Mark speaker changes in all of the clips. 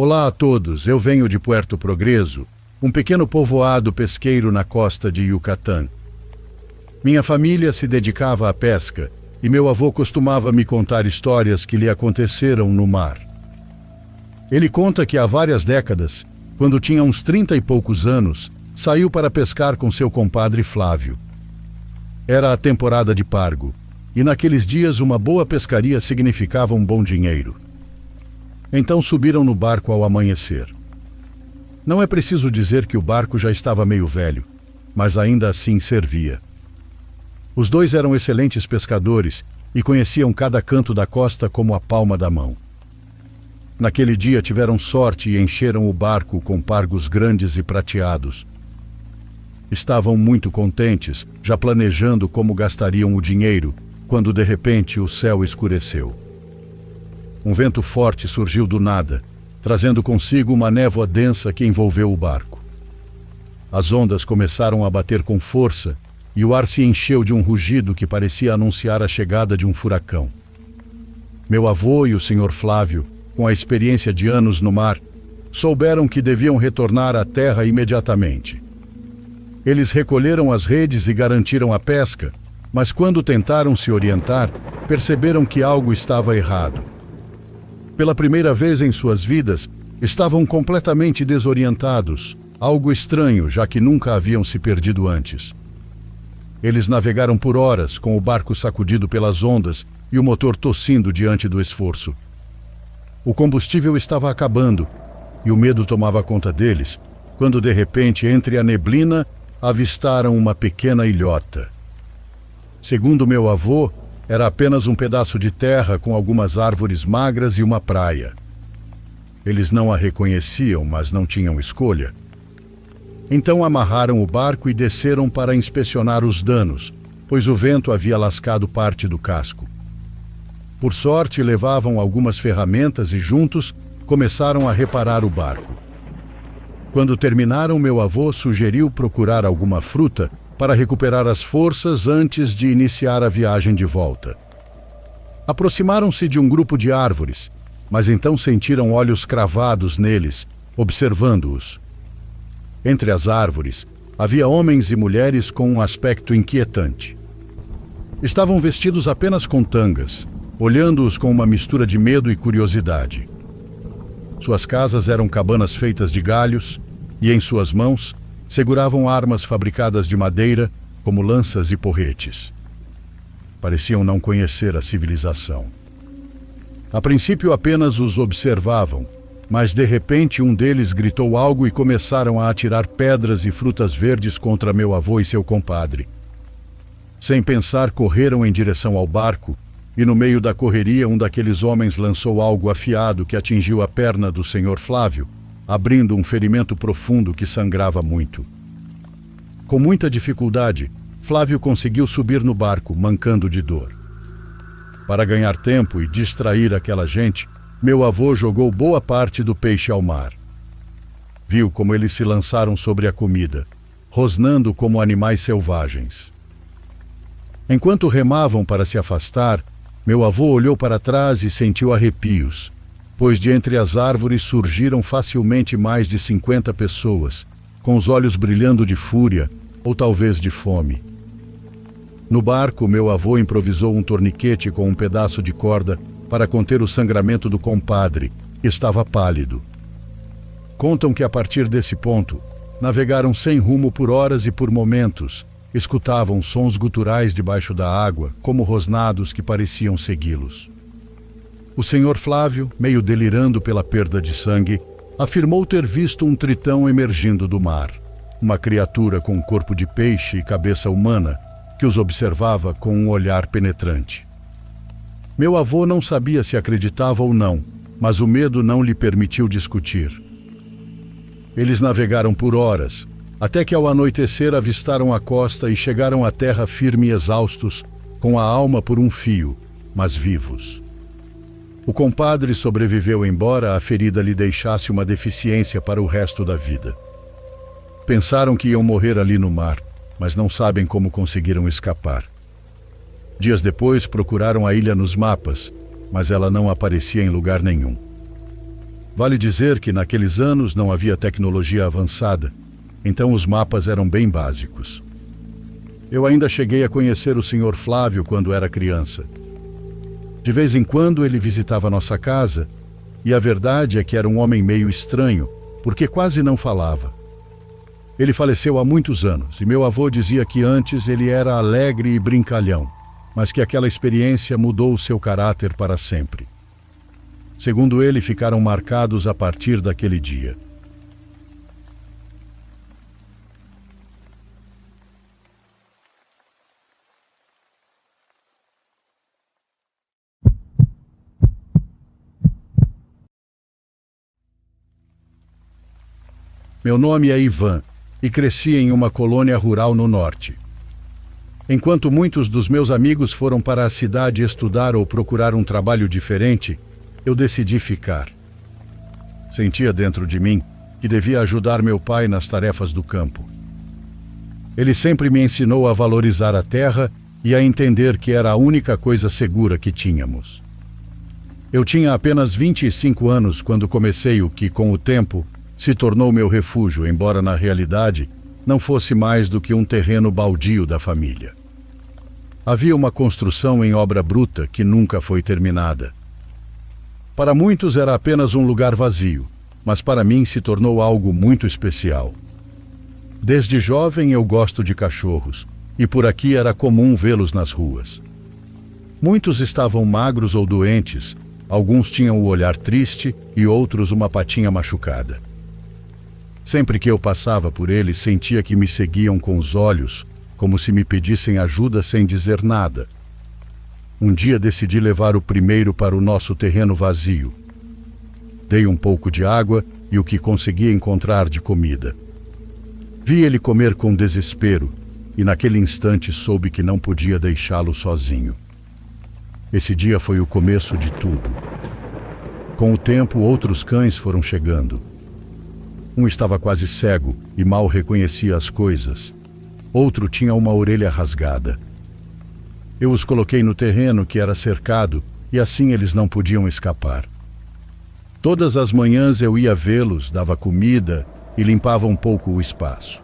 Speaker 1: Olá a todos, eu venho de Puerto Progreso, um pequeno povoado pesqueiro na costa de Yucatán. Minha família se dedicava à pesca e meu avô costumava me contar histórias que lhe aconteceram no mar. Ele conta que há várias décadas, quando tinha uns 30 e poucos anos, saiu para pescar com seu compadre Flávio. Era a temporada de pargo, e naqueles dias uma boa pescaria significava um bom dinheiro. Então subiram no barco ao amanhecer. Não é preciso dizer que o barco já estava meio velho, mas ainda assim servia. Os dois eram excelentes pescadores e conheciam cada canto da costa como a palma da mão. Naquele dia tiveram sorte e encheram o barco com pargos grandes e prateados. Estavam muito contentes, já planejando como gastariam o dinheiro, quando de repente o céu escureceu. Um vento forte surgiu do nada, trazendo consigo uma névoa densa que envolveu o barco. As ondas começaram a bater com força e o ar se encheu de um rugido que parecia anunciar a chegada de um furacão. Meu avô e o Sr. Flávio, com a experiência de anos no mar, souberam que deviam retornar à terra imediatamente. Eles recolheram as redes e garantiram a pesca, mas quando tentaram se orientar, perceberam que algo estava errado. Pela primeira vez em suas vidas, estavam completamente desorientados, algo estranho, já que nunca haviam se perdido antes. Eles navegaram por horas, com o barco sacudido pelas ondas e o motor tossindo diante do esforço. O combustível estava acabando e o medo tomava conta deles, quando de repente, entre a neblina, avistaram uma pequena ilhota. Segundo meu avô, era apenas um pedaço de terra com algumas árvores magras e uma praia. Eles não a reconheciam, mas não tinham escolha. Então amarraram o barco e desceram para inspecionar os danos, pois o vento havia lascado parte do casco. Por sorte, levavam algumas ferramentas e juntos começaram a reparar o barco. Quando terminaram, meu avô sugeriu procurar alguma fruta para recuperar as forças antes de iniciar a viagem de volta. Aproximaram-se de um grupo de árvores, mas então sentiram olhos cravados neles, observando-os. Entre as árvores, havia homens e mulheres com um aspecto inquietante. Estavam vestidos apenas com tangas, olhando-os com uma mistura de medo e curiosidade. Suas casas eram cabanas feitas de galhos e, em suas mãos, seguravam armas fabricadas de madeira, como lanças e porretes. Pareciam não conhecer a civilização. A princípio apenas os observavam, mas de repente um deles gritou algo e começaram a atirar pedras e frutas verdes contra meu avô e seu compadre. Sem pensar, correram em direção ao barco e no meio da correria um daqueles homens lançou algo afiado que atingiu a perna do Sr. Flávio, abrindo um ferimento profundo que sangrava muito. Com muita dificuldade, Flávio conseguiu subir no barco, mancando de dor. Para ganhar tempo e distrair aquela gente, meu avô jogou boa parte do peixe ao mar. Viu como eles se lançaram sobre a comida, rosnando como animais selvagens. Enquanto remavam para se afastar, meu avô olhou para trás e sentiu arrepios, pois de entre as árvores surgiram facilmente mais de 50 pessoas, com os olhos brilhando de fúria ou talvez de fome. No barco, meu avô improvisou um torniquete com um pedaço de corda para conter o sangramento do compadre, que estava pálido. Contam que a partir desse ponto, navegaram sem rumo por horas e por momentos, escutavam sons guturais debaixo da água, como rosnados que pareciam segui-los. O Sr. Flávio, meio delirando pela perda de sangue, afirmou ter visto um tritão emergindo do mar, uma criatura com corpo de peixe e cabeça humana, que os observava com um olhar penetrante. Meu avô não sabia se acreditava ou não, mas o medo não lhe permitiu discutir. Eles navegaram por horas, até que ao anoitecer avistaram a costa e chegaram à terra firme e exaustos, com a alma por um fio, mas vivos. O compadre sobreviveu, embora a ferida lhe deixasse uma deficiência para o resto da vida. Pensaram que iam morrer ali no mar, mas não sabem como conseguiram escapar. Dias depois procuraram a ilha nos mapas, mas ela não aparecia em lugar nenhum. Vale dizer que naqueles anos não havia tecnologia avançada, então os mapas eram bem básicos. Eu ainda cheguei a conhecer o Sr. Flávio quando era criança. De vez em quando ele visitava nossa casa, e a verdade é que era um homem meio estranho, porque quase não falava. Ele faleceu há muitos anos, e meu avô dizia que antes ele era alegre e brincalhão, mas que aquela experiência mudou o seu caráter para sempre. Segundo ele, ficaram marcados a partir daquele dia. Meu nome é Ivan e cresci em uma colônia rural no norte. Enquanto muitos dos meus amigos foram para a cidade estudar ou procurar um trabalho diferente, eu decidi ficar. Sentia dentro de mim que devia ajudar meu pai nas tarefas do campo. Ele sempre me ensinou a valorizar a terra e a entender que era a única coisa segura que tínhamos. Eu tinha apenas 25 anos quando comecei o que, com o tempo, se tornou meu refúgio, embora na realidade não fosse mais do que um terreno baldio da família. Havia uma construção em obra bruta que nunca foi terminada. Para muitos era apenas um lugar vazio, mas para mim se tornou algo muito especial. Desde jovem eu gosto de cachorros, e por aqui era comum vê-los nas ruas. Muitos estavam magros ou doentes, alguns tinham o olhar triste e outros uma patinha machucada. Sempre que eu passava por eles, sentia que me seguiam com os olhos, como se me pedissem ajuda sem dizer nada. Um dia decidi levar o primeiro para o nosso terreno vazio. Dei um pouco de água e o que consegui encontrar de comida. Vi ele comer com desespero e naquele instante soube que não podia deixá-lo sozinho. Esse dia foi o começo de tudo. Com o tempo, outros cães foram chegando. Um estava quase cego e mal reconhecia as coisas. Outro tinha uma orelha rasgada. Eu os coloquei no terreno que era cercado e assim eles não podiam escapar. Todas as manhãs eu ia vê-los, dava comida e limpava um pouco o espaço.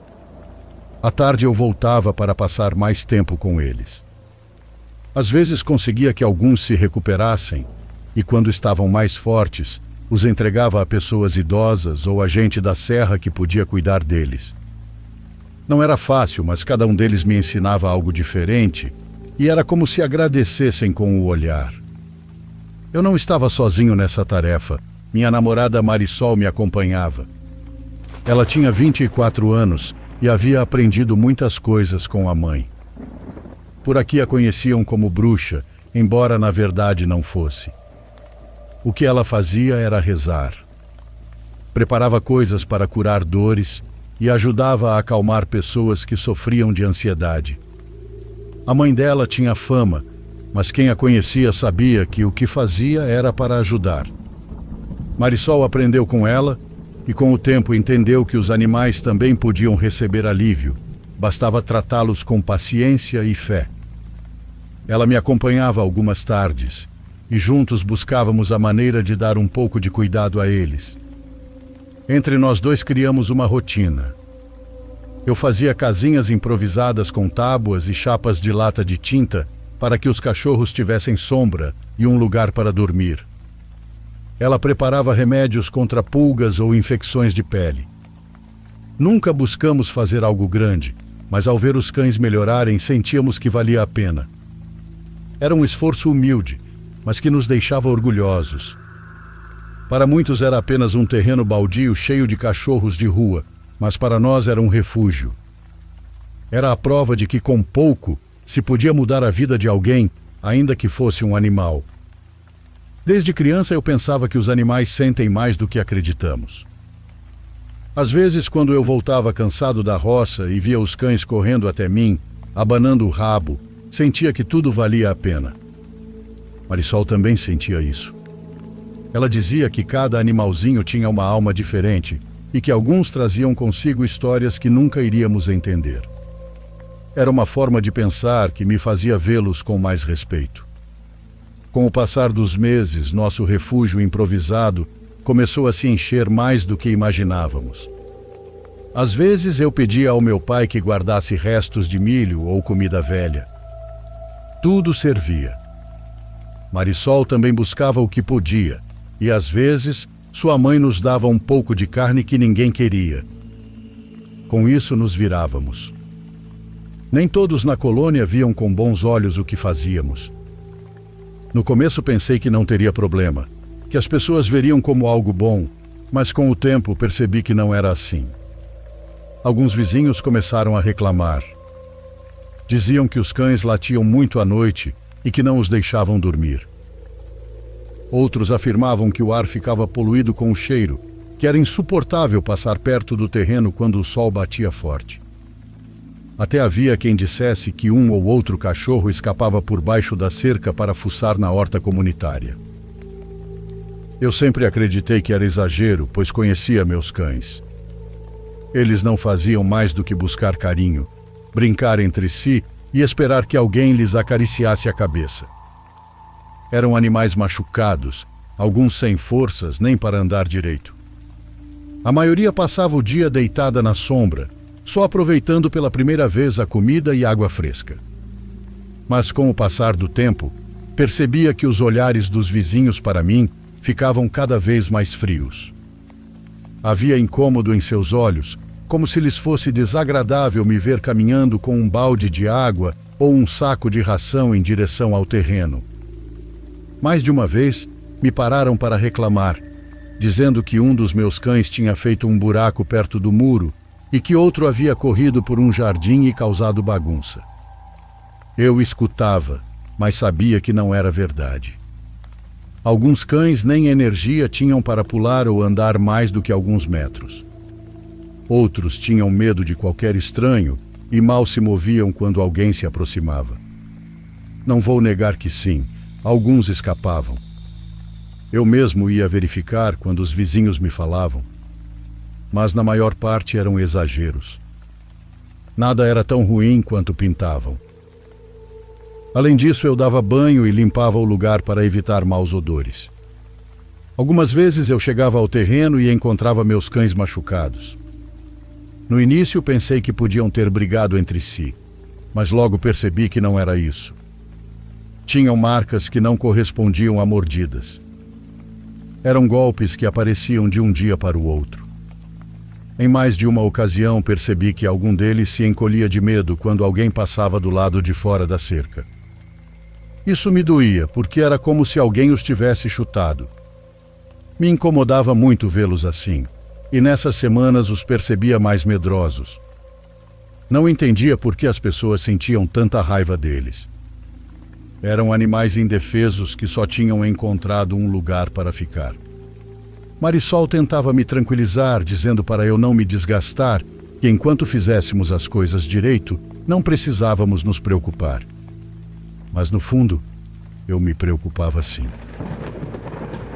Speaker 1: À tarde eu voltava para passar mais tempo com eles. Às vezes conseguia que alguns se recuperassem e, quando estavam mais fortes, os entregava a pessoas idosas ou a gente da serra que podia cuidar deles. Não era fácil, mas cada um deles me ensinava algo diferente e era como se agradecessem com o olhar. Eu não estava sozinho nessa tarefa. Minha namorada Marisol me acompanhava. Ela tinha 24 anos e havia aprendido muitas coisas com a mãe. Por aqui a conheciam como bruxa, embora na verdade não fosse. O que ela fazia era rezar. Preparava coisas para curar dores e ajudava a acalmar pessoas que sofriam de ansiedade. A mãe dela tinha fama, mas quem a conhecia sabia que o que fazia era para ajudar. Marisol aprendeu com ela e com o tempo entendeu que os animais também podiam receber alívio, bastava tratá-los com paciência e fé. Ela me acompanhava algumas tardes e juntos buscávamos a maneira de dar um pouco de cuidado a eles. Entre nós dois criamos uma rotina. Eu fazia casinhas improvisadas com tábuas e chapas de lata de tinta para que os cachorros tivessem sombra e um lugar para dormir. Ela preparava remédios contra pulgas ou infecções de pele. Nunca buscamos fazer algo grande, mas ao ver os cães melhorarem, sentíamos que valia a pena. Era um esforço humilde, mas que nos deixava orgulhosos. Para muitos era apenas um terreno baldio cheio de cachorros de rua, mas para nós era um refúgio. Era a prova de que com pouco se podia mudar a vida de alguém, ainda que fosse um animal. Desde criança eu pensava que os animais sentem mais do que acreditamos. Às vezes, quando eu voltava cansado da roça e via os cães correndo até mim, abanando o rabo, sentia que tudo valia a pena. Marisol também sentia isso. Ela dizia que cada animalzinho tinha uma alma diferente e que alguns traziam consigo histórias que nunca iríamos entender. Era uma forma de pensar que me fazia vê-los com mais respeito. Com o passar dos meses, nosso refúgio improvisado começou a se encher mais do que imaginávamos. Às vezes eu pedia ao meu pai que guardasse restos de milho ou comida velha. Tudo servia. Marisol também buscava o que podia, e às vezes sua mãe nos dava um pouco de carne que ninguém queria. Com isso nos virávamos. Nem todos na colônia viam com bons olhos o que fazíamos. No começo pensei que não teria problema, que as pessoas veriam como algo bom, mas com o tempo percebi que não era assim. Alguns vizinhos começaram a reclamar. Diziam que os cães latiam muito à noite e que não os deixavam dormir. Outros afirmavam que o ar ficava poluído com o cheiro, que era insuportável passar perto do terreno quando o sol batia forte. Até havia quem dissesse que um ou outro cachorro escapava por baixo da cerca para fuçar na horta comunitária. Eu sempre acreditei que era exagero, pois conhecia meus cães. Eles não faziam mais do que buscar carinho, brincar entre si e esperar que alguém lhes acariciasse a cabeça. Eram animais machucados, alguns sem forças nem para andar direito. A maioria passava o dia deitada na sombra, só aproveitando pela primeira vez a comida e água fresca. Mas com o passar do tempo, percebia que os olhares dos vizinhos para mim ficavam cada vez mais frios. Havia incômodo em seus olhos, como se lhes fosse desagradável me ver caminhando com um balde de água ou um saco de ração em direção ao terreno. Mais de uma vez, me pararam para reclamar, dizendo que um dos meus cães tinha feito um buraco perto do muro e que outro havia corrido por um jardim e causado bagunça. Eu escutava, mas sabia que não era verdade. Alguns cães nem energia tinham para pular ou andar mais do que alguns metros. Outros tinham medo de qualquer estranho e mal se moviam quando alguém se aproximava. Não vou negar que sim, alguns escapavam. Eu mesmo ia verificar quando os vizinhos me falavam, mas na maior parte eram exageros. Nada era tão ruim quanto pintavam. Além disso, eu dava banho e limpava o lugar para evitar maus odores. Algumas vezes eu chegava ao terreno e encontrava meus cães machucados. No início pensei que podiam ter brigado entre si, mas logo percebi que não era isso. Tinham marcas que não correspondiam a mordidas. Eram golpes que apareciam de um dia para o outro. Em mais de uma ocasião percebi que algum deles se encolhia de medo quando alguém passava do lado de fora da cerca. Isso me doía, porque era como se alguém os tivesse chutado. Me incomodava muito vê-los assim, e nessas semanas os percebia mais medrosos. Não entendia por que as pessoas sentiam tanta raiva deles. Eram animais indefesos que só tinham encontrado um lugar para ficar. Marisol tentava me tranquilizar, dizendo para eu não me desgastar, que enquanto fizéssemos as coisas direito, não precisávamos nos preocupar. Mas no fundo, eu me preocupava sim.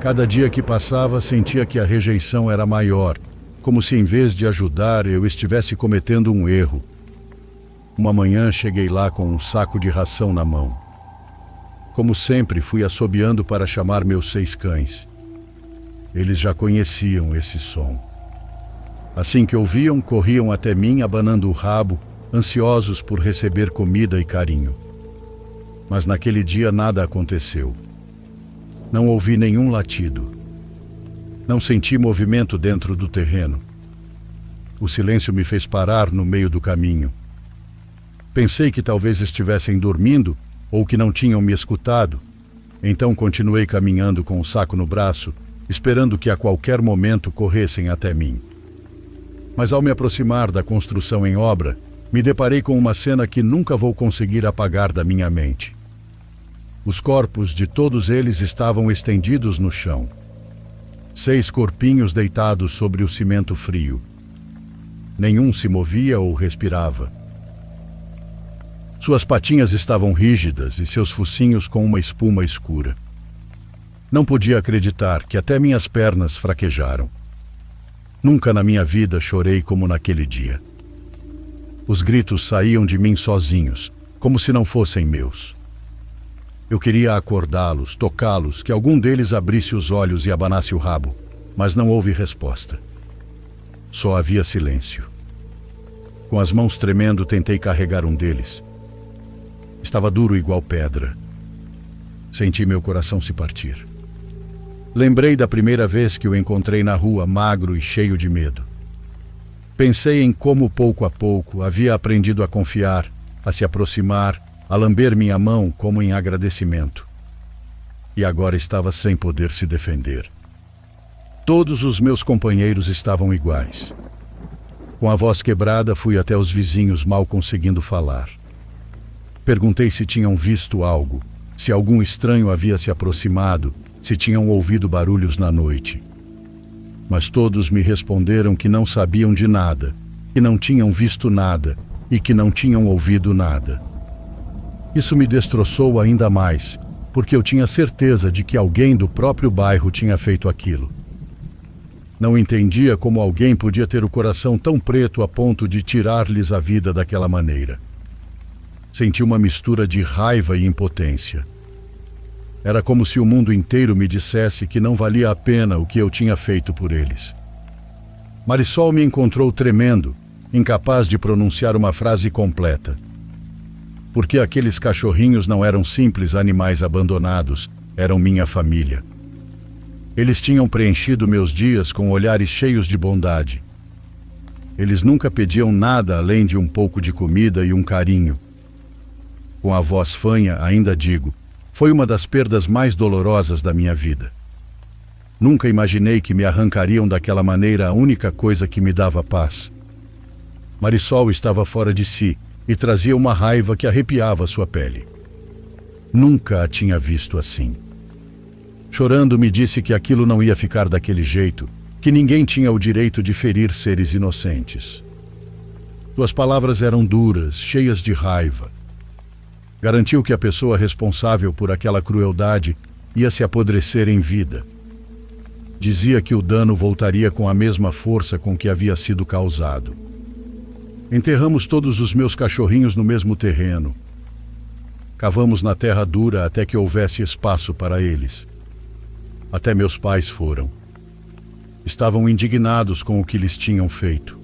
Speaker 1: Cada dia que passava, sentia que a rejeição era maior, como se em vez de ajudar, eu estivesse cometendo um erro. Uma manhã cheguei lá com um saco de ração na mão. Como sempre, fui assobiando para chamar meus 6 cães. Eles já conheciam esse som. Assim que ouviam, corriam até mim, abanando o rabo, ansiosos por receber comida e carinho. Mas naquele dia nada aconteceu. Não ouvi nenhum latido. Não senti movimento dentro do terreno. O silêncio me fez parar no meio do caminho. Pensei que talvez estivessem dormindo ou que não tinham me escutado. Então continuei caminhando com o saco no braço, esperando que a qualquer momento corressem até mim. Mas ao me aproximar da construção em obra, me deparei com uma cena que nunca vou conseguir apagar da minha mente. Os corpos de todos eles estavam estendidos no chão. 6 corpinhos deitados sobre o cimento frio. Nenhum se movia ou respirava. Suas patinhas estavam rígidas e seus focinhos com uma espuma escura. Não podia acreditar que até minhas pernas fraquejaram. Nunca na minha vida chorei como naquele dia. Os gritos saíam de mim sozinhos, como se não fossem meus. Eu queria acordá-los, tocá-los, que algum deles abrisse os olhos e abanasse o rabo, mas não houve resposta. Só havia silêncio. Com as mãos tremendo, tentei carregar um deles. Estava duro igual pedra. Senti meu coração se partir. Lembrei da primeira vez que o encontrei na rua, magro e cheio de medo. Pensei em como, pouco a pouco, havia aprendido a confiar, a se aproximar, a lamber minha mão como em agradecimento. E agora estava sem poder se defender. Todos os meus companheiros estavam iguais. Com a voz quebrada, fui até os vizinhos, mal conseguindo falar. Perguntei se tinham visto algo, se algum estranho havia se aproximado, se tinham ouvido barulhos na noite. Mas todos me responderam que não sabiam de nada, que não tinham visto nada e que não tinham ouvido nada. Isso me destroçou ainda mais, porque eu tinha certeza de que alguém do próprio bairro tinha feito aquilo. Não entendia como alguém podia ter o coração tão preto a ponto de tirar-lhes a vida daquela maneira. Senti uma mistura de raiva e impotência. Era como se o mundo inteiro me dissesse que não valia a pena o que eu tinha feito por eles. Marisol me encontrou tremendo, incapaz de pronunciar uma frase completa. Porque aqueles cachorrinhos não eram simples animais abandonados, eram minha família. Eles tinham preenchido meus dias com olhares cheios de bondade. Eles nunca pediam nada além de um pouco de comida e um carinho. Com a voz fanha, ainda digo, foi uma das perdas mais dolorosas da minha vida. Nunca imaginei que me arrancariam daquela maneira a única coisa que me dava paz. Marisol estava fora de si e trazia uma raiva que arrepiava sua pele. Nunca a tinha visto assim. Chorando, me disse que aquilo não ia ficar daquele jeito, que ninguém tinha o direito de ferir seres inocentes. Suas palavras eram duras, cheias de raiva. Garantiu que a pessoa responsável por aquela crueldade ia se apodrecer em vida. Dizia que o dano voltaria com a mesma força com que havia sido causado. Enterramos todos os meus cachorrinhos no mesmo terreno. Cavamos na terra dura até que houvesse espaço para eles. Até meus pais foram. Estavam indignados com o que lhes tinham feito.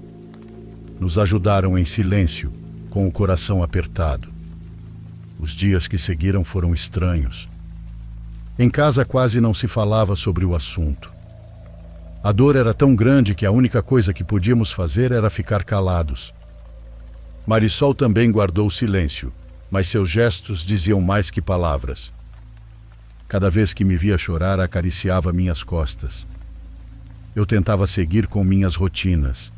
Speaker 1: Nos ajudaram em silêncio, com o coração apertado. Os dias que seguiram foram estranhos. Em casa quase não se falava sobre o assunto. A dor era tão grande que a única coisa que podíamos fazer era ficar calados. Marisol também guardou silêncio, mas seus gestos diziam mais que palavras. Cada vez que me via chorar, acariciava minhas costas. Eu tentava seguir com minhas rotinas.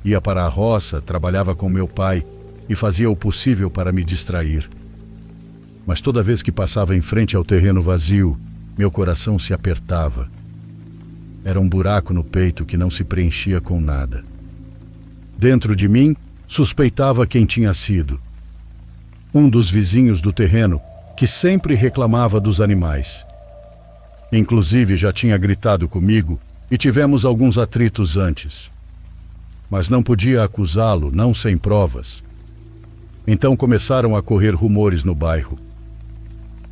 Speaker 1: Ia para a roça, trabalhava com meu pai e fazia o possível para me distrair. Mas toda vez que passava em frente ao terreno vazio, meu coração se apertava. Era um buraco no peito que não se preenchia com nada. Dentro de mim, suspeitava quem tinha sido. Um dos vizinhos do terreno, que sempre reclamava dos animais. Inclusive já tinha gritado comigo e tivemos alguns atritos antes. Mas não podia acusá-lo, não sem provas. Então começaram a correr rumores no bairro.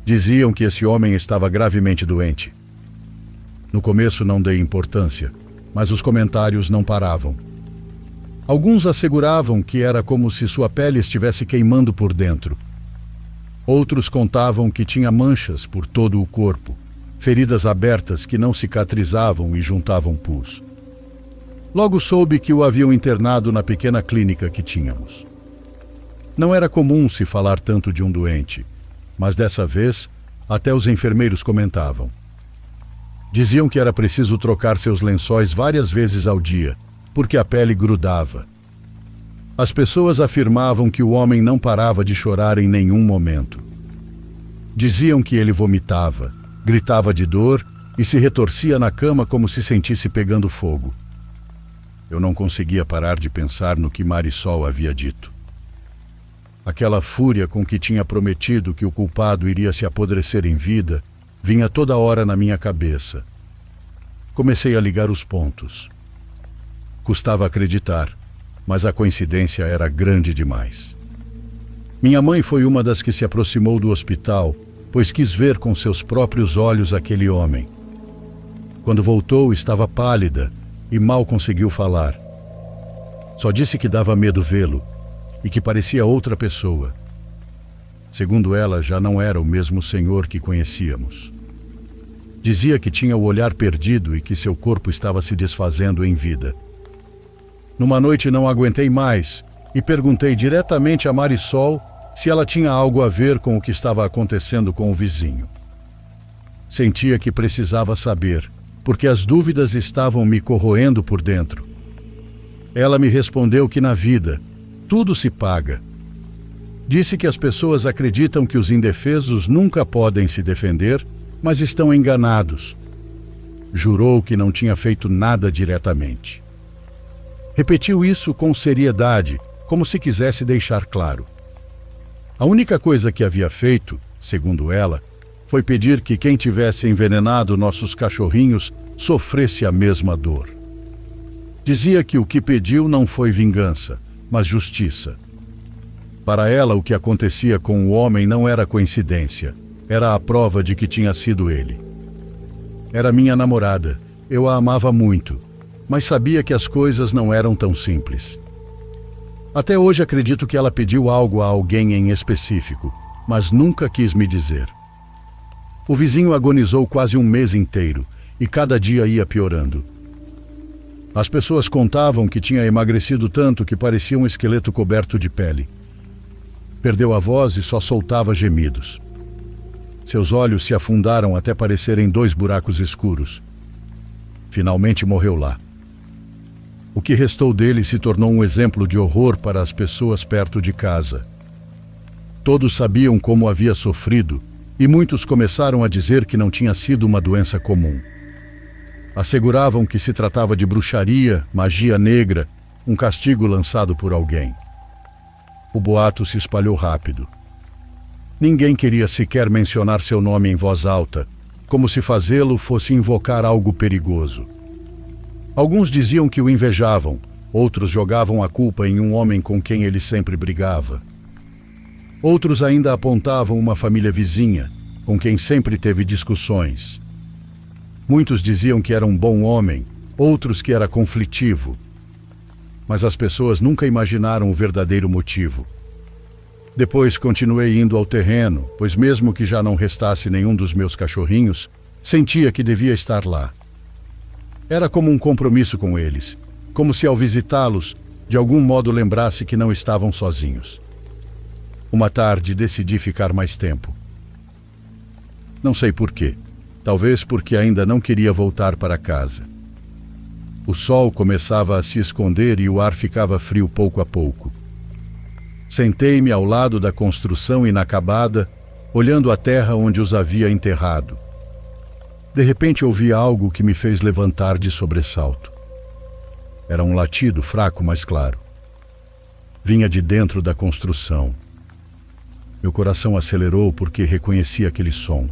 Speaker 1: Diziam que esse homem estava gravemente doente. No começo não dei importância, mas os comentários não paravam. Alguns asseguravam que era como se sua pele estivesse queimando por dentro. Outros contavam que tinha manchas por todo o corpo, feridas abertas que não cicatrizavam e juntavam pus. Logo soube que o haviam internado na pequena clínica que tínhamos. Não era comum se falar tanto de um doente, mas dessa vez até os enfermeiros comentavam. Diziam que era preciso trocar seus lençóis várias vezes ao dia, porque a pele grudava. As pessoas afirmavam que o homem não parava de chorar em nenhum momento. Diziam que ele vomitava, gritava de dor e se retorcia na cama como se sentisse pegando fogo. Eu não conseguia parar de pensar no que Marisol havia dito. Aquela fúria com que tinha prometido que o culpado iria se apodrecer em vida vinha toda hora na minha cabeça. Comecei a ligar os pontos. Custava acreditar, mas a coincidência era grande demais. Minha mãe foi uma das que se aproximou do hospital, pois quis ver com seus próprios olhos aquele homem. Quando voltou, estava pálida e mal conseguiu falar. Só disse que dava medo vê-lo e que parecia outra pessoa. Segundo ela, já não era o mesmo senhor que conhecíamos. Dizia que tinha o olhar perdido e que seu corpo estava se desfazendo em vida. Numa noite não aguentei mais e perguntei diretamente a Marisol se ela tinha algo a ver com o que estava acontecendo com o vizinho. Sentia que precisava saber, porque as dúvidas estavam me corroendo por dentro. Ela me respondeu que na vida tudo se paga. Disse que as pessoas acreditam que os indefesos nunca podem se defender, mas estão enganados. Jurou que não tinha feito nada diretamente. Repetiu isso com seriedade, como se quisesse deixar claro. A única coisa que havia feito, segundo ela, foi pedir que quem tivesse envenenado nossos cachorrinhos sofresse a mesma dor. Dizia que o que pediu não foi vingança, mas justiça. Para ela, o que acontecia com o homem não era coincidência, era a prova de que tinha sido ele. Era minha namorada, eu a amava muito, mas sabia que as coisas não eram tão simples. Até hoje acredito que ela pediu algo a alguém em específico, mas nunca quis me dizer. O vizinho agonizou quase um mês inteiro e cada dia ia piorando. As pessoas contavam que tinha emagrecido tanto que parecia um esqueleto coberto de pele. Perdeu a voz e só soltava gemidos. Seus olhos se afundaram até parecerem 2 buracos escuros. Finalmente morreu lá. O que restou dele se tornou um exemplo de horror para as pessoas perto de casa. Todos sabiam como havia sofrido e muitos começaram a dizer que não tinha sido uma doença comum. Asseguravam que se tratava de bruxaria, magia negra, um castigo lançado por alguém. O boato se espalhou rápido. Ninguém queria sequer mencionar seu nome em voz alta, como se fazê-lo fosse invocar algo perigoso. Alguns diziam que o invejavam, outros jogavam a culpa em um homem com quem ele sempre brigava. Outros ainda apontavam uma família vizinha, com quem sempre teve discussões. Muitos diziam que era um bom homem, outros que era conflitivo. Mas as pessoas nunca imaginaram o verdadeiro motivo. Depois continuei indo ao terreno, pois mesmo que já não restasse nenhum dos meus cachorrinhos, sentia que devia estar lá. Era como um compromisso com eles, como se ao visitá-los, de algum modo lembrasse que não estavam sozinhos. Uma tarde decidi ficar mais tempo. Não sei porquê, talvez porque ainda não queria voltar para casa. O sol começava a se esconder e o ar ficava frio pouco a pouco. Sentei-me ao lado da construção inacabada, olhando a terra onde os havia enterrado. De repente ouvi algo que me fez levantar de sobressalto. Era um latido fraco, mas claro. Vinha de dentro da construção. Meu coração acelerou porque reconheci aquele som.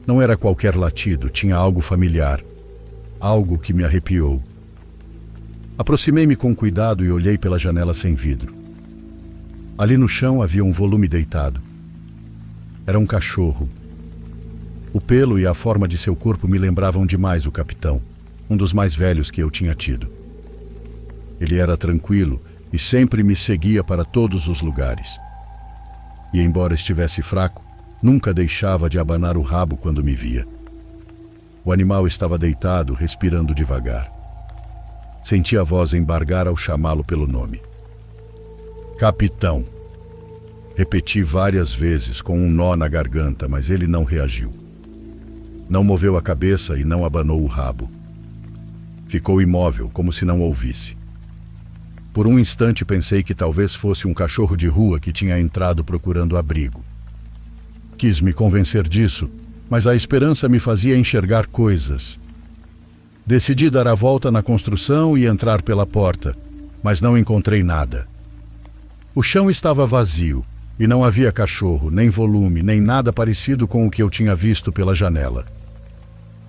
Speaker 1: Não era qualquer latido, tinha algo familiar. Algo que me arrepiou. Aproximei-me com cuidado e olhei pela janela sem vidro. Ali no chão havia um volume deitado. Era um cachorro. O pelo e a forma de seu corpo me lembravam demais o capitão, um dos mais velhos que eu tinha tido. Ele era tranquilo e sempre me seguia para todos os lugares. E embora estivesse fraco, nunca deixava de abanar o rabo quando me via. O animal estava deitado, respirando devagar. Senti a voz embargar ao chamá-lo pelo nome. Capitão. Repeti várias vezes com um nó na garganta, mas ele não reagiu. Não moveu a cabeça e não abanou o rabo. Ficou imóvel, como se não ouvisse. Por um instante pensei que talvez fosse um cachorro de rua que tinha entrado procurando abrigo. Quis me convencer disso, mas a esperança me fazia enxergar coisas. Decidi dar a volta na construção e entrar pela porta, mas não encontrei nada. O chão estava vazio e não havia cachorro, nem volume, nem nada parecido com o que eu tinha visto pela janela.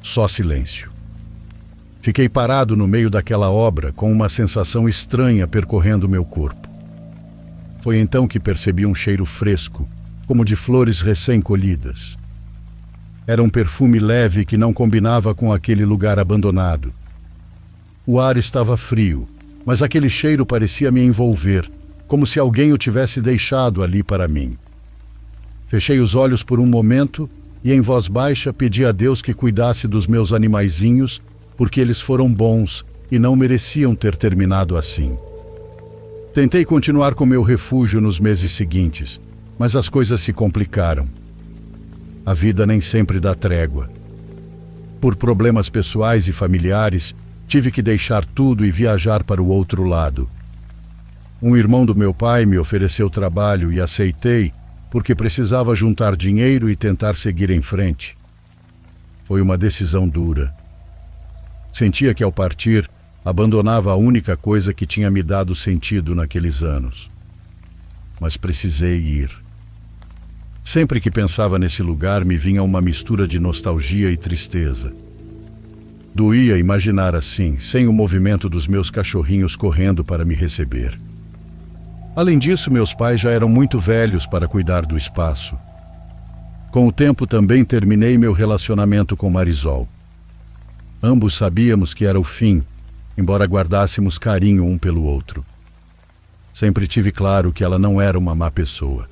Speaker 1: Só silêncio. Fiquei parado no meio daquela obra com uma sensação estranha percorrendo meu corpo. Foi então que percebi um cheiro fresco, como de flores recém-colhidas. Era um perfume leve que não combinava com aquele lugar abandonado. O ar estava frio, mas aquele cheiro parecia me envolver, como se alguém o tivesse deixado ali para mim. Fechei os olhos por um momento e, em voz baixa, pedi a Deus que cuidasse dos meus animaizinhos, porque eles foram bons e não mereciam ter terminado assim. Tentei continuar com meu refúgio nos meses seguintes, mas as coisas se complicaram. A vida nem sempre dá trégua. Por problemas pessoais e familiares, tive que deixar tudo e viajar para o outro lado. Um irmão do meu pai me ofereceu trabalho e aceitei, porque precisava juntar dinheiro e tentar seguir em frente. Foi uma decisão dura. Sentia que, ao partir, abandonava a única coisa que tinha me dado sentido naqueles anos. Mas precisei ir. Sempre que pensava nesse lugar, me vinha uma mistura de nostalgia e tristeza. Doía imaginar assim, sem o movimento dos meus cachorrinhos correndo para me receber. Além disso, meus pais já eram muito velhos para cuidar do espaço. Com o tempo também terminei meu relacionamento com Marisol. Ambos sabíamos que era o fim, embora guardássemos carinho um pelo outro. Sempre tive claro que ela não era uma má pessoa.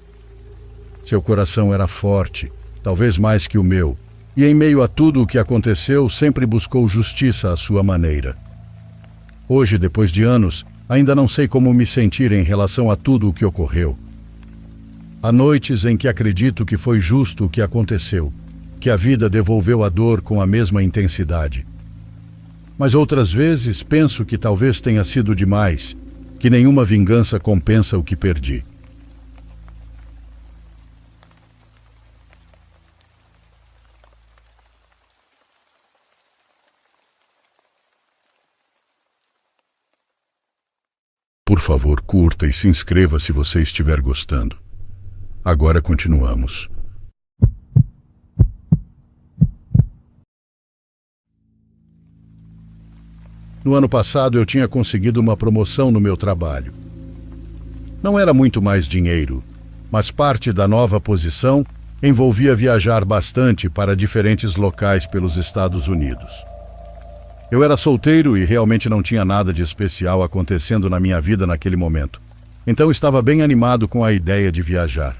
Speaker 1: Seu coração era forte, talvez mais que o meu, e em meio a tudo o que aconteceu, sempre buscou justiça à sua maneira. Hoje, depois de anos, ainda não sei como me sentir em relação a tudo o que ocorreu. Há noites em que acredito que foi justo o que aconteceu, que a vida devolveu a dor com a mesma intensidade. Mas outras vezes penso que talvez tenha sido demais, que nenhuma vingança compensa o que perdi. Por favor, curta e se inscreva se você estiver gostando. Agora continuamos. No ano passado eu tinha conseguido uma promoção no meu trabalho. Não era muito mais dinheiro, mas parte da nova posição envolvia viajar bastante para diferentes locais pelos Estados Unidos. Eu era solteiro e realmente não tinha nada de especial acontecendo na minha vida naquele momento. Então estava bem animado com a ideia de viajar.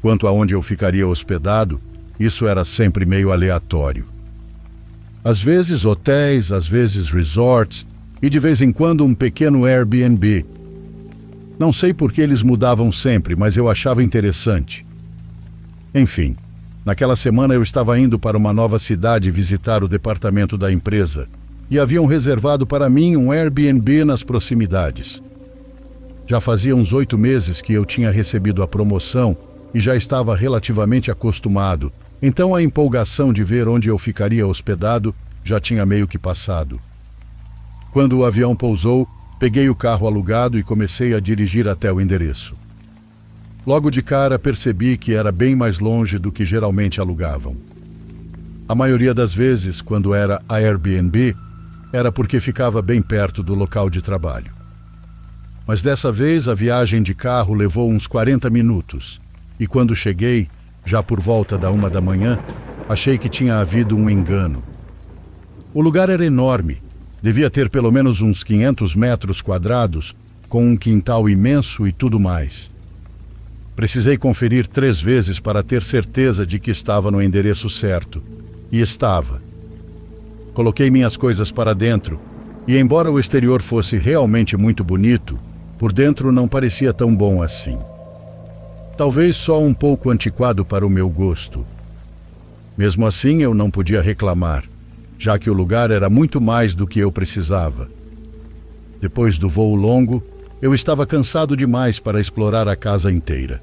Speaker 1: Quanto a onde eu ficaria hospedado, isso era sempre meio aleatório. Às vezes hotéis, às vezes resorts e de vez em quando um pequeno Airbnb. Não sei por que eles mudavam sempre, mas eu achava interessante. Enfim, naquela semana eu estava indo para uma nova cidade visitar o departamento da empresa e haviam reservado para mim um Airbnb nas proximidades. Já fazia uns 8 meses que eu tinha recebido a promoção e já estava relativamente acostumado, então a empolgação de ver onde eu ficaria hospedado já tinha meio que passado. Quando o avião pousou, peguei o carro alugado e comecei a dirigir até o endereço. Logo de cara percebi que era bem mais longe do que geralmente alugavam. A maioria das vezes, quando era a Airbnb, era porque ficava bem perto do local de trabalho. Mas dessa vez a viagem de carro levou uns 40 minutos, e quando cheguei, já por volta da 1 da manhã, achei que tinha havido um engano. O lugar era enorme, devia ter pelo menos uns 500 metros quadrados, com um quintal imenso e tudo mais. Precisei conferir 3 vezes para ter certeza de que estava no endereço certo, e estava. Coloquei minhas coisas para dentro, e embora o exterior fosse realmente muito bonito, por dentro não parecia tão bom assim. Talvez só um pouco antiquado para o meu gosto. Mesmo assim, eu não podia reclamar, já que o lugar era muito mais do que eu precisava. Depois do voo longo, eu estava cansado demais para explorar a casa inteira.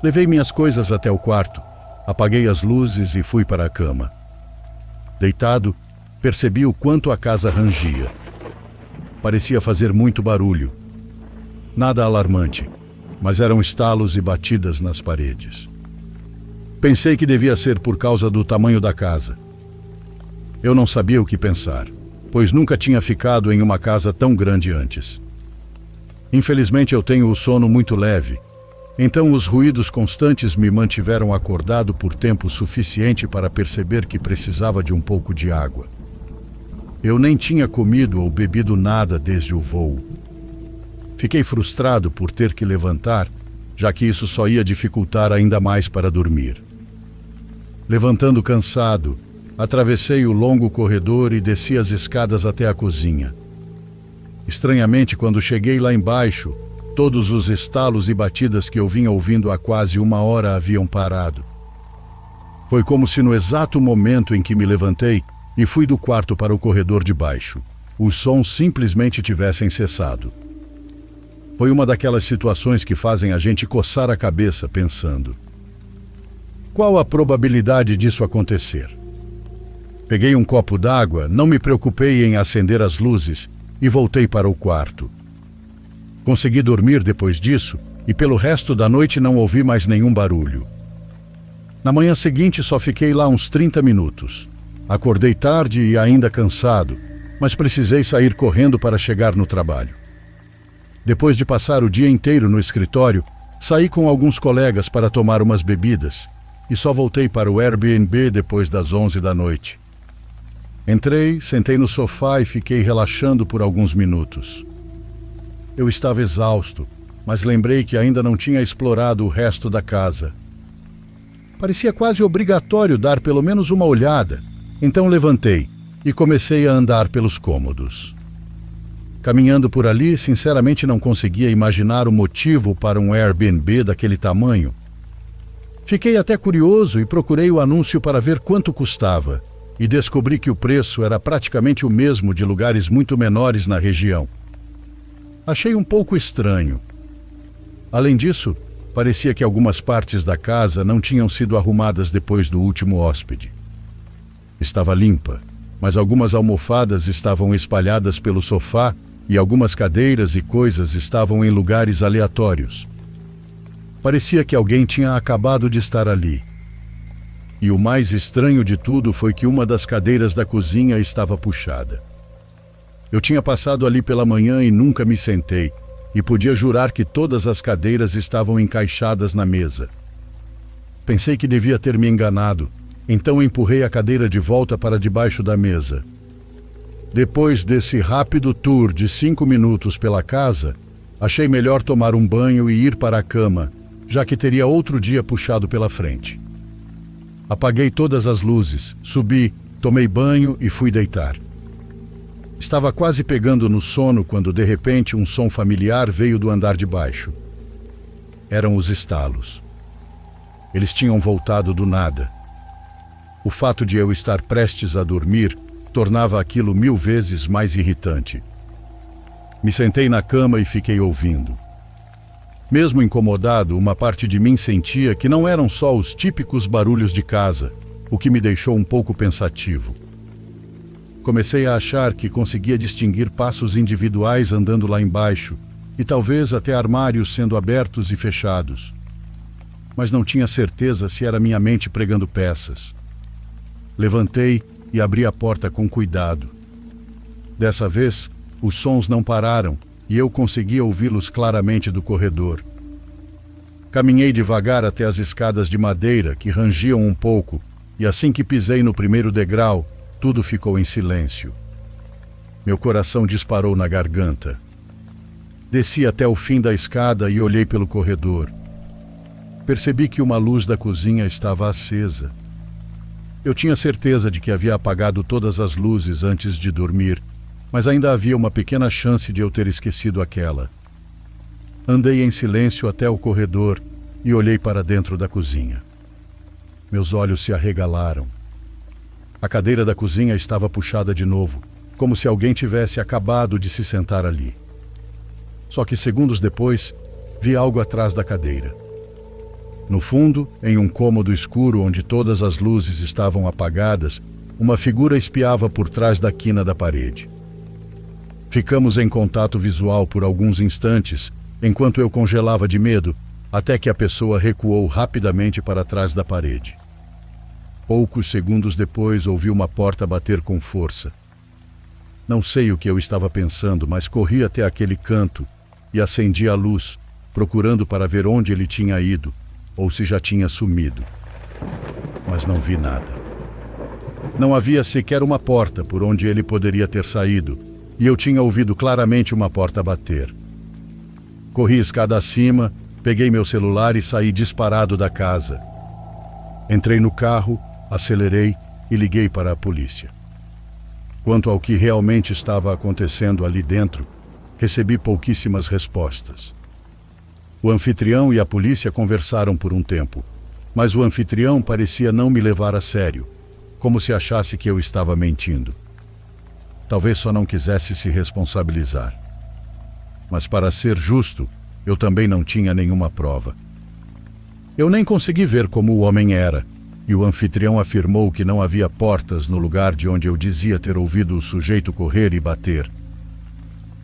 Speaker 1: Levei minhas coisas até o quarto, apaguei as luzes e fui para a cama. Deitado, percebi o quanto a casa rangia. Parecia fazer muito barulho. Nada alarmante, mas eram estalos e batidas nas paredes. Pensei que devia ser por causa do tamanho da casa. Eu não sabia o que pensar, pois nunca tinha ficado em uma casa tão grande antes. Infelizmente eu tenho o sono muito leve, Então os ruídos constantes me mantiveram acordado por tempo suficiente para perceber que precisava de um pouco de água. Eu nem tinha comido ou bebido nada desde o voo. Fiquei frustrado por ter que levantar, já que isso só ia dificultar ainda mais para dormir. Levantando cansado, atravessei o longo corredor e desci as escadas até a cozinha. Estranhamente, quando cheguei lá embaixo, todos os estalos e batidas que eu vinha ouvindo há quase 1 hora haviam parado. Foi como se no exato momento em que me levantei e fui do quarto para o corredor de baixo, os sons simplesmente tivessem cessado. Foi uma daquelas situações que fazem a gente coçar a cabeça pensando: qual a probabilidade disso acontecer? Peguei um copo d'água, não me preocupei em acender as luzes e voltei para o quarto. Consegui dormir depois disso e pelo resto da noite não ouvi mais nenhum barulho. Na manhã seguinte só fiquei lá uns 30 minutos. Acordei tarde e ainda cansado, mas precisei sair correndo para chegar no trabalho. Depois de passar o dia inteiro no escritório, saí com alguns colegas para tomar umas bebidas e só voltei para o Airbnb depois das 11 da noite. Entrei, sentei no sofá e fiquei relaxando por alguns minutos. Eu estava exausto, mas lembrei que ainda não tinha explorado o resto da casa. Parecia quase obrigatório dar pelo menos uma olhada, então levantei e comecei a andar pelos cômodos. Caminhando por ali, sinceramente não conseguia imaginar o motivo para um Airbnb daquele tamanho. Fiquei até curioso e procurei o anúncio para ver quanto custava, e descobri que o preço era praticamente o mesmo de lugares muito menores na região. Achei um pouco estranho. Além disso, parecia que algumas partes da casa não tinham sido arrumadas depois do último hóspede. Estava limpa, mas algumas almofadas estavam espalhadas pelo sofá e algumas cadeiras e coisas estavam em lugares aleatórios. Parecia que alguém tinha acabado de estar ali. E o mais estranho de tudo foi que uma das cadeiras da cozinha estava puxada. Eu tinha passado ali pela manhã e nunca me sentei, e podia jurar que todas as cadeiras estavam encaixadas na mesa. Pensei que devia ter me enganado, então empurrei a cadeira de volta para debaixo da mesa. Depois desse rápido tour de 5 minutos pela casa, achei melhor tomar um banho e ir para a cama, já que teria outro dia puxado pela frente. Apaguei todas as luzes, subi, tomei banho e fui deitar. Estava quase pegando no sono quando de repente um som familiar veio do andar de baixo. Eram os estalos. Eles tinham voltado do nada. O fato de eu estar prestes a dormir tornava aquilo 1000 vezes mais irritante. Me sentei na cama e fiquei ouvindo. Mesmo incomodado, uma parte de mim sentia que não eram só os típicos barulhos de casa, o que me deixou um pouco pensativo. Comecei a achar que conseguia distinguir passos individuais andando lá embaixo e talvez até armários sendo abertos e fechados. Mas não tinha certeza se era minha mente pregando peças. Levantei e abri a porta com cuidado. Dessa vez, os sons não pararam e eu conseguia ouvi-los claramente do corredor. Caminhei devagar até as escadas de madeira que rangiam um pouco e assim que pisei no primeiro degrau, tudo ficou em silêncio. Meu coração disparou na garganta. Desci até o fim da escada e olhei pelo corredor. Percebi que uma luz da cozinha estava acesa. Eu tinha certeza de que havia apagado todas as luzes antes de dormir, mas ainda havia uma pequena chance de eu ter esquecido aquela. Andei em silêncio até o corredor e olhei para dentro da cozinha. Meus olhos se arregalaram. A cadeira da cozinha estava puxada de novo, como se alguém tivesse acabado de se sentar ali. Só que segundos depois, vi algo atrás da cadeira. No fundo, em um cômodo escuro onde todas as luzes estavam apagadas, uma figura espiava por trás da quina da parede. Ficamos em contato visual por alguns instantes, enquanto eu congelava de medo, até que a pessoa recuou rapidamente para trás da parede. Poucos segundos depois, ouvi uma porta bater com força. Não sei o que eu estava pensando, mas corri até aquele canto e acendi a luz, procurando para ver onde ele tinha ido ou se já tinha sumido. Mas não vi nada. Não havia sequer uma porta por onde ele poderia ter saído, e eu tinha ouvido claramente uma porta bater. Corri escada acima, peguei meu celular e saí disparado da casa. Entrei no carro, acelerei e liguei para a polícia. Quanto ao que realmente estava acontecendo ali dentro, recebi pouquíssimas respostas. O anfitrião e a polícia conversaram por um tempo, mas o anfitrião parecia não me levar a sério, como se achasse que eu estava mentindo. Talvez só não quisesse se responsabilizar. Mas, para ser justo, eu também não tinha nenhuma prova. Eu nem consegui ver como o homem era, e o anfitrião afirmou que não havia portas no lugar de onde eu dizia ter ouvido o sujeito correr e bater.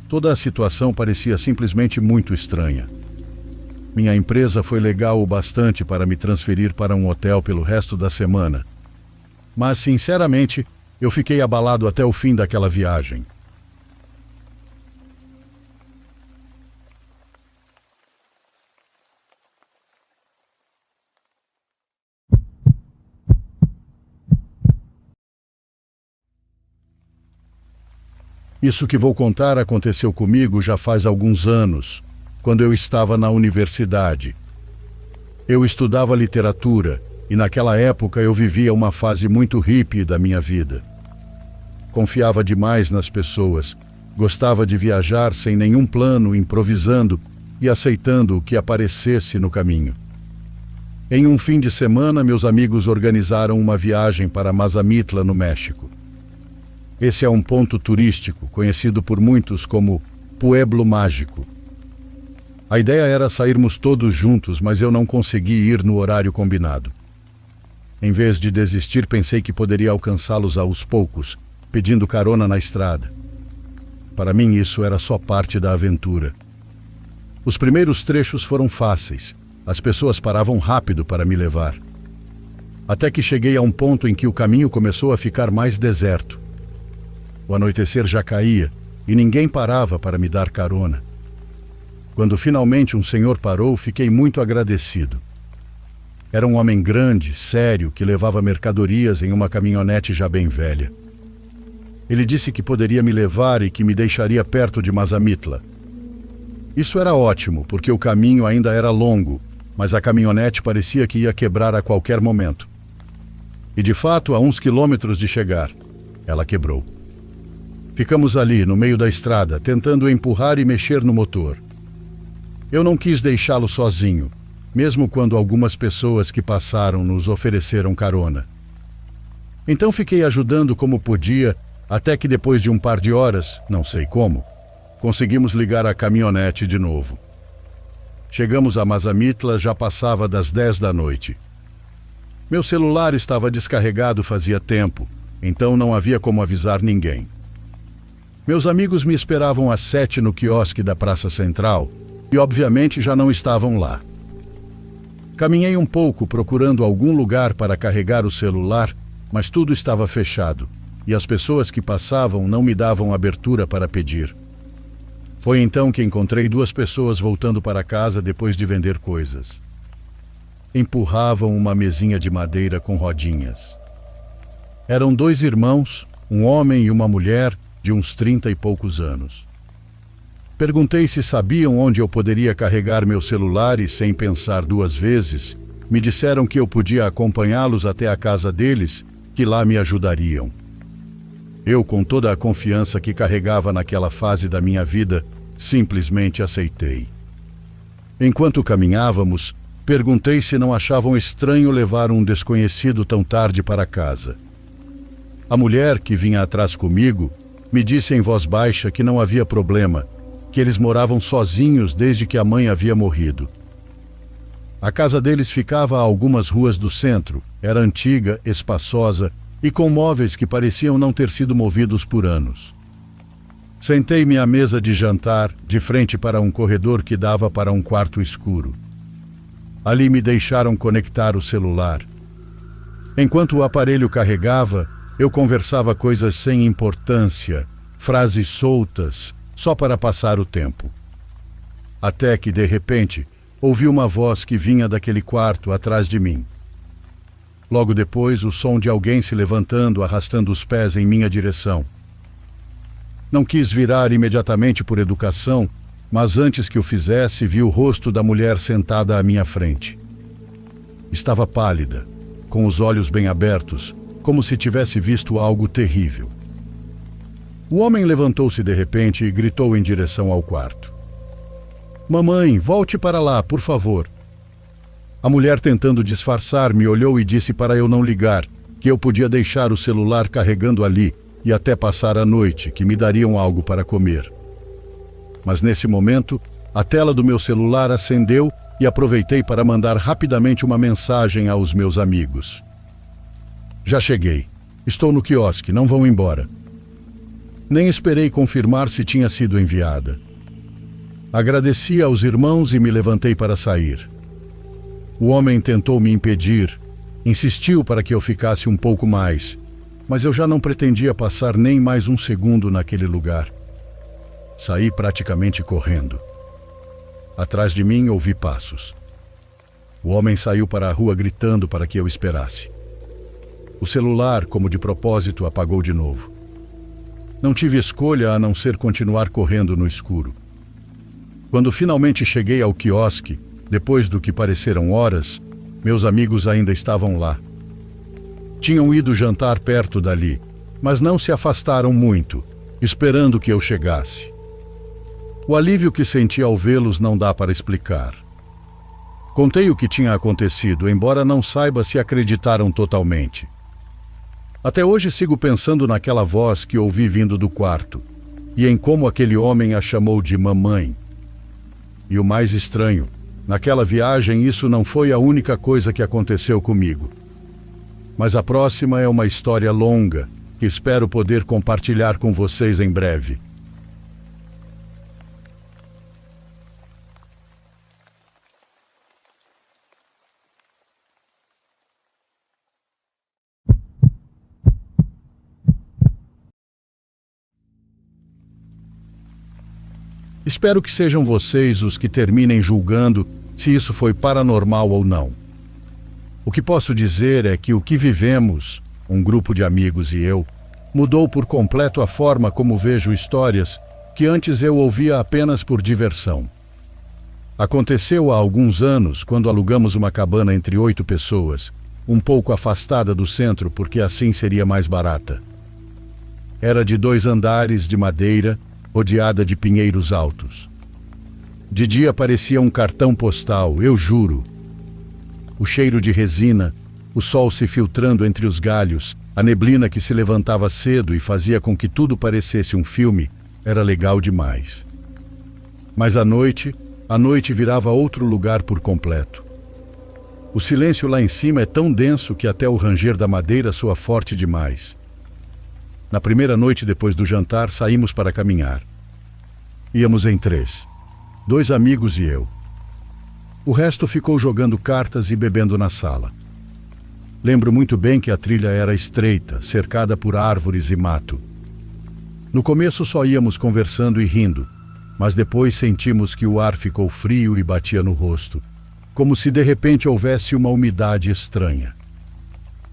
Speaker 1: Toda a situação parecia simplesmente muito estranha. Minha empresa foi legal o bastante para me transferir para um hotel pelo resto da semana. Mas, sinceramente, eu fiquei abalado até o fim daquela viagem. Isso que vou contar aconteceu comigo já faz alguns anos, quando eu estava na universidade. Eu estudava literatura e naquela época eu vivia uma fase muito hippie da minha vida. Confiava demais nas pessoas, gostava de viajar sem nenhum plano, improvisando e aceitando o que aparecesse no caminho. Em um fim de semana, meus amigos organizaram uma viagem para Mazamitla, no México. Esse é um ponto turístico, conhecido por muitos como Pueblo Mágico. A ideia era sairmos todos juntos, mas eu não consegui ir no horário combinado. Em vez de desistir, pensei que poderia alcançá-los aos poucos, pedindo carona na estrada. Para mim, isso era só parte da aventura. Os primeiros trechos foram fáceis. As pessoas paravam rápido para me levar. Até que cheguei a um ponto em que o caminho começou a ficar mais deserto. O anoitecer já caía e ninguém parava para me dar carona. Quando finalmente um senhor parou, fiquei muito agradecido. Era um homem grande, sério, que levava mercadorias em uma caminhonete já bem velha. Ele disse que poderia me levar e que me deixaria perto de Mazamitla. Isso era ótimo, porque o caminho ainda era longo, mas a caminhonete parecia que ia quebrar a qualquer momento. E de fato, a uns quilômetros de chegar, ela quebrou. Ficamos ali, no meio da estrada, tentando empurrar e mexer no motor. Eu não quis deixá-lo sozinho, mesmo quando algumas pessoas que passaram nos ofereceram carona. Então fiquei ajudando como podia, até que depois de um par de horas, não sei como, conseguimos ligar a caminhonete de novo. Chegamos a Mazamitla, já passava das 10 da noite. Meu celular estava descarregado fazia tempo, então não havia como avisar ninguém. Meus amigos me esperavam às 7 no quiosque da Praça Central e obviamente já não estavam lá. Caminhei um pouco procurando algum lugar para carregar o celular, mas tudo estava fechado e as pessoas que passavam não me davam abertura para pedir. Foi então que encontrei duas pessoas voltando para casa depois de vender coisas. Empurravam uma mesinha de madeira com rodinhas. Eram dois irmãos, um homem e uma mulher de uns 30 e poucos anos. Perguntei se sabiam onde eu poderia carregar meu celular e, sem pensar duas vezes, me disseram que eu podia acompanhá-los até a casa deles, que lá me ajudariam. Eu, com toda a confiança que carregava naquela fase da minha vida, simplesmente aceitei. Enquanto caminhávamos, perguntei se não achavam estranho levar um desconhecido tão tarde para casa. A mulher, que vinha atrás comigo, me disse em voz baixa que não havia problema, que eles moravam sozinhos desde que a mãe havia morrido. A casa deles ficava a algumas ruas do centro, era antiga, espaçosa e com móveis que pareciam não ter sido movidos por anos. Sentei-me à mesa de jantar, de frente para um corredor que dava para um quarto escuro. Ali me deixaram conectar o celular. Enquanto o aparelho carregava, eu conversava coisas sem importância, frases soltas, só para passar o tempo. até que, de repente, ouvi uma voz que vinha daquele quarto atrás de mim. Logo depois, o som de alguém se levantando, arrastando os pés em minha direção. Não quis virar imediatamente por educação, mas antes que o fizesse, vi o rosto da mulher sentada à minha frente. Estava pálida, com os olhos bem abertos, como se tivesse visto algo terrível. O homem levantou-se de repente e gritou em direção ao quarto. "Mamãe, volte para lá, por favor." A mulher, tentando disfarçar, me olhou e disse para eu não ligar, que eu podia deixar o celular carregando ali e até passar a noite, que me dariam algo para comer. Mas nesse momento, a tela do meu celular acendeu e aproveitei para mandar rapidamente uma mensagem aos meus amigos. "Já cheguei. Estou no quiosque, não vão embora." Nem esperei confirmar se tinha sido enviada. Agradeci aos irmãos e me levantei para sair. O homem tentou me impedir, insistiu para que eu ficasse um pouco mais, mas eu já não pretendia passar nem mais um segundo naquele lugar. Saí praticamente correndo. Atrás de mim ouvi passos. O homem saiu para a rua gritando para que eu esperasse. O celular, como de propósito, apagou de novo. Não tive escolha a não ser continuar correndo no escuro. Quando finalmente cheguei ao quiosque, depois do que pareceram horas, meus amigos ainda estavam lá. Tinham ido jantar perto dali, mas não se afastaram muito, esperando que eu chegasse. O alívio que senti ao vê-los não dá para explicar. Contei o que tinha acontecido, embora não saiba se acreditaram totalmente. Até hoje sigo pensando naquela voz que ouvi vindo do quarto, e em como aquele homem a chamou de mamãe. E o mais estranho, naquela viagem isso não foi a única coisa que aconteceu comigo. Mas a próxima é uma história longa, que espero poder compartilhar com vocês em breve. Espero que sejam vocês os que terminem julgando se isso foi paranormal ou não. O que posso dizer é que o que vivemos, um grupo de amigos e eu, mudou por completo a forma como vejo histórias que antes eu ouvia apenas por diversão. Aconteceu há alguns anos, quando alugamos uma cabana entre 8 pessoas, um pouco afastada do centro porque assim seria mais barata. Era de 2 andares de madeira, rodeada de pinheiros altos. De dia parecia um cartão postal, eu juro. O cheiro de resina, o sol se filtrando entre os galhos, a neblina que se levantava cedo e fazia com que tudo parecesse um filme, era legal demais. Mas a noite virava outro lugar por completo. O silêncio lá em cima é tão denso que até o ranger da madeira soa forte demais. Na primeira noite depois do jantar, saímos para caminhar. Íamos em 3, 2 amigos e eu. O resto ficou jogando cartas e bebendo na sala. Lembro muito bem que a trilha era estreita, cercada por árvores e mato. No começo só íamos conversando e rindo, mas depois sentimos que o ar ficou frio e batia no rosto, como se de repente houvesse uma umidade estranha.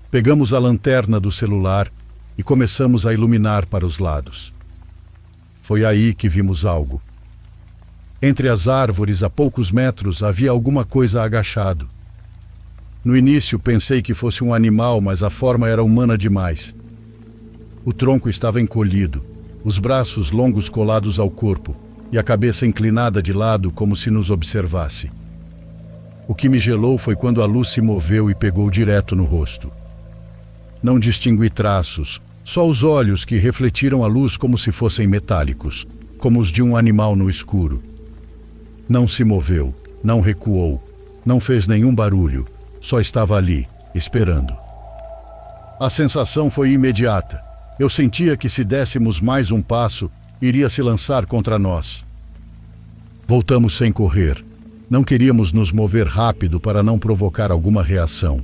Speaker 1: Pegamos a lanterna do celular e começamos a iluminar para os lados. Foi aí que vimos algo. Entre as árvores, a poucos metros, havia alguma coisa agachado. No início pensei que fosse um animal, mas a forma era humana demais. O tronco estava encolhido, os braços longos colados ao corpo e a cabeça inclinada de lado como se nos observasse. O que me gelou foi quando a luz se moveu e pegou direto no rosto. Não distingui traços, só os olhos que refletiram a luz como se fossem metálicos, como os de um animal no escuro. Não se moveu, não recuou, não fez nenhum barulho, só estava ali, esperando. A sensação foi imediata. Eu sentia que se dessemos mais um passo, iria se lançar contra nós. Voltamos sem correr. Não queríamos nos mover rápido para não provocar alguma reação.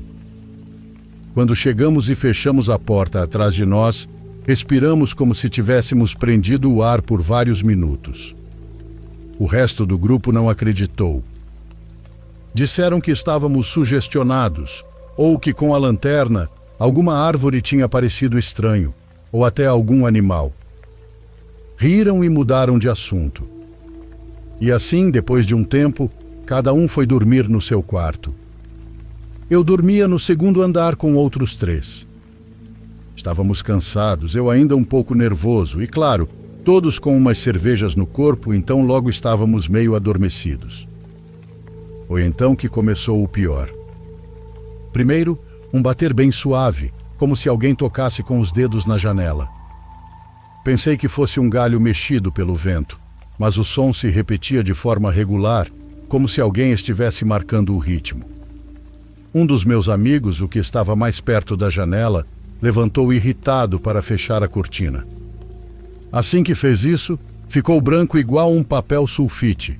Speaker 1: Quando chegamos e fechamos a porta atrás de nós, respiramos como se tivéssemos prendido o ar por vários minutos. O resto do grupo não acreditou. Disseram que estávamos sugestionados, ou que com a lanterna alguma árvore tinha parecido estranho, ou até algum animal. Riram e mudaram de assunto. E assim, depois de um tempo, cada um foi dormir no seu quarto. Eu dormia no segundo andar com outros 3. Estávamos cansados, eu ainda um pouco nervoso e, claro, todos com umas cervejas no corpo, então logo estávamos meio adormecidos. Foi então que começou o pior. Primeiro, um bater bem suave, como se alguém tocasse com os dedos na janela. Pensei que fosse um galho mexido pelo vento, mas o som se repetia de forma regular, como se alguém estivesse marcando o ritmo. Um dos meus amigos, o que estava mais perto da janela, levantou irritado para fechar a cortina. Assim que fez isso, ficou branco igual um papel sulfite.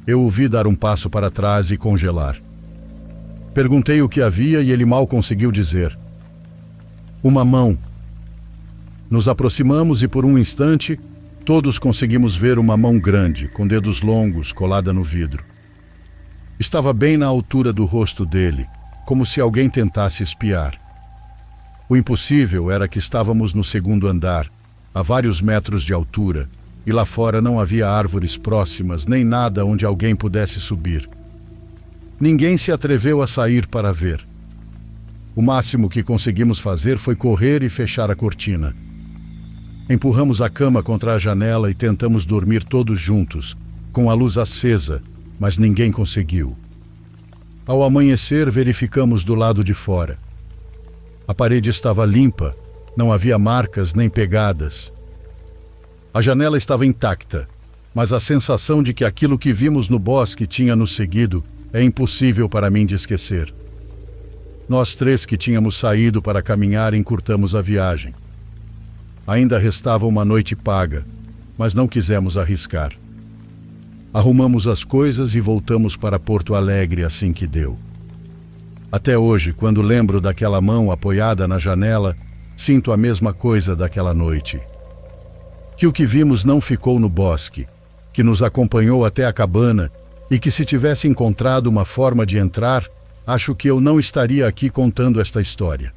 Speaker 1: Eu o vi dar um passo para trás e congelar. Perguntei o que havia e ele mal conseguiu dizer. Uma mão. Nos aproximamos e por um instante, todos conseguimos ver uma mão grande, com dedos longos, colada no vidro. Estava bem na altura do rosto dele, como se alguém tentasse espiar. O impossível era que estávamos no segundo andar, a vários metros de altura, e lá fora não havia árvores próximas, nem nada onde alguém pudesse subir. Ninguém se atreveu a sair para ver. O máximo que conseguimos fazer foi correr e fechar a cortina. Empurramos a cama contra a janela e tentamos dormir todos juntos, com a luz acesa, mas ninguém conseguiu. Ao amanhecer, verificamos do lado de fora. A parede estava limpa, não havia marcas nem pegadas. A janela estava intacta, mas a sensação de que aquilo que vimos no bosque tinha nos seguido é impossível para mim de esquecer. Nós 3 que tínhamos saído para caminhar encurtamos a viagem. Ainda restava uma noite paga, mas não quisemos arriscar. Arrumamos as coisas e voltamos para Porto Alegre assim que deu. Até hoje, quando lembro daquela mão apoiada na janela, sinto a mesma coisa daquela noite. Que o que vimos não ficou no bosque, que nos acompanhou até a cabana e que se tivesse encontrado uma forma de entrar, acho que eu não estaria aqui contando esta história.